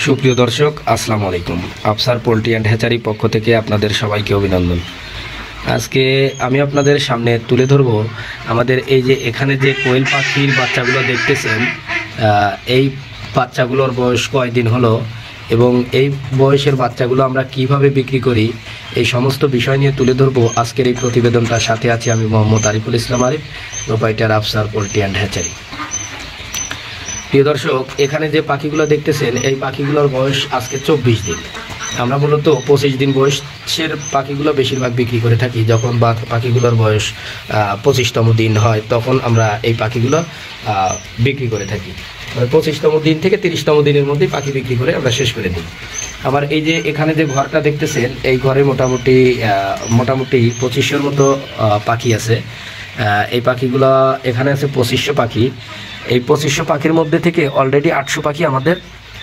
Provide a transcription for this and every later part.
সুপ্রিয় দর্শক, আসসালামু আলাইকুম। আফসার পোল্ট্রি অ্যান্ড হ্যাচারি পক্ষ থেকে আপনাদের সবাইকে অভিনন্দন। আজকে আমি আপনাদের সামনে তুলে ধরব আমাদের এই যে এখানে যে কোয়েল পাখির বাচ্চাগুলো দেখতেছেন, এই বাচ্চাগুলোর বয়স কয়দিন হলো এবং এই বয়সের বাচ্চাগুলো আমরা কিভাবে বিক্রি করি, এই সমস্ত বিষয় নিয়ে তুলে ধরবো আজকের এই প্রতিবেদনটার সাথে আছি আমি Mohammad Ariful Islam Arif, proprietor Afsar poultry and hatchery. প্রিয় দর্শক, এখানে যে পাখিগুলো দেখতেছেন এই পাখিগুলোর বয়স আজকে 24 দিন। আমরা মূলত 25 দিন বয়সের পাখিগুলো বেশিরভাগ বিক্রি করে থাকি। যখন পাখিগুলোর বয়স 25তম দিন হয় তখন আমরা এই পাখিগুলো বিক্রি করে থাকি। 25তম দিন থেকে 30তম দিনের মধ্যে পাখি বিক্রি করে আমরা শেষ করে দিই। আবার এই যে এখানে যে ঘরটা দেখতেছেন এই ঘরে মোটামুটি 2500 মতো পাখি আছে। এই পাখিগুলো এখানে আছে 2500 পাখি। এই 2500 পাখির মধ্যে থেকে অলরেডি 800 পাখি আমাদের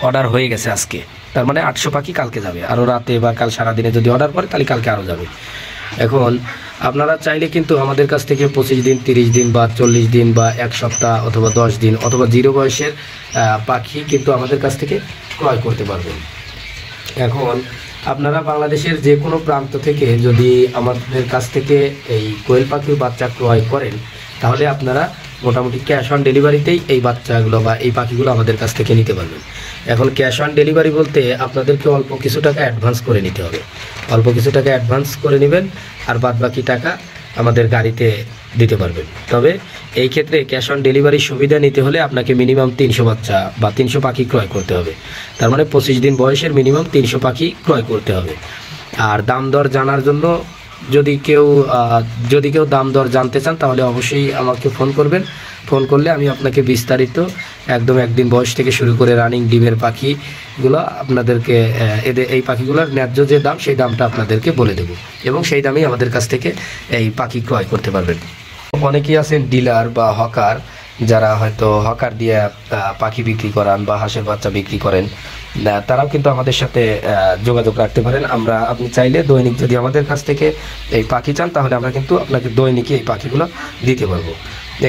অর্ডার হয়ে গেছে আজকে। তার মানে 800 পাখি কালকে যাবে, আরও রাতে বা কাল সারাদিনে যদি অর্ডার করে তাহলে কালকে আরও যাবে। এখন আপনারা চাইলে কিন্তু আমাদের কাছ থেকে 25 দিন, 30 দিন বা 40 দিন বা 1 সপ্তাহ অথবা 10 দিন অথবা 0 বয়সের পাখি কিন্তু আমাদের কাছ থেকে ক্রয় করতে পারবেন। এখন আপনারা বাংলাদেশের যে কোনো প্রান্ত থেকে যদি আমাদের কাছ থেকে এই কোয়েল পাখির বাচ্চা ক্রয় করেন তাহলে আপনারা মোটামুটি ক্যাশ অন ডেলিভারিতেই এই বাচ্চাগুলো বা এই পাখিগুলো আমাদের কাছ থেকে নিতে পারবেন। এখন ক্যাশ অন ডেলিভারি বলতে আপনাদেরকে অল্প কিছু টাকা অ্যাডভান্স করে নিতে হবে। অল্প কিছু টাকা অ্যাডভান্স করে নেবেন আর বাদ বাকি টাকা আমাদের গাড়িতে দিতে পারবেন। তবে এই ক্ষেত্রে ক্যাশ অন ডেলিভারির সুবিধা নিতে হলে আপনাকে মিনিমাম 300 বাচ্চা বা 300 পাখি ক্রয় করতে হবে। তার মানে 25 দিন বয়সের মিনিমাম 300 পাখি ক্রয় করতে হবে। আর দাম দর জানার জন্য যদি কেউ দাম দর জানতে চান তাহলে অবশ্যই আমাকে ফোন করবেন। ফোন করলে আমি আপনাকে বিস্তারিত একদম একদিন বয়স থেকে শুরু করে রানিং ডিমের পাখিগুলো আপনাদেরকে এই পাখিগুলোর ন্যায্য যে দাম সেই দামটা আপনাদেরকে বলে দেব এবং সেই দামেই আমাদের কাছ থেকে এই পাখি ক্রয় করতে পারবেন। অনেকেই আছেন ডিলার বা হকার, যারা হয়তো হকার দিয়ে পাখি বিক্রি করান বা হাঁসের বাচ্চা বিক্রি করেন, তারাও কিন্তু আমাদের সাথে যোগাযোগ রাখতে পারেন। আপনি চাইলে দৈনিক যদি আমাদের কাছ থেকে এই পাখি চান তাহলে আমরা কিন্তু আপনাকে দৈনিকই এই পাখিগুলো দিতে পারবো।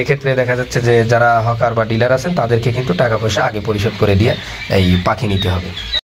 এক্ষেত্রে দেখা যাচ্ছে যে যারা হকার বা ডিলার আছেন তাদেরকে কিন্তু টাকা পয়সা আগে পরিশোধ করে দিয়ে এই পাখি নিতে হবে।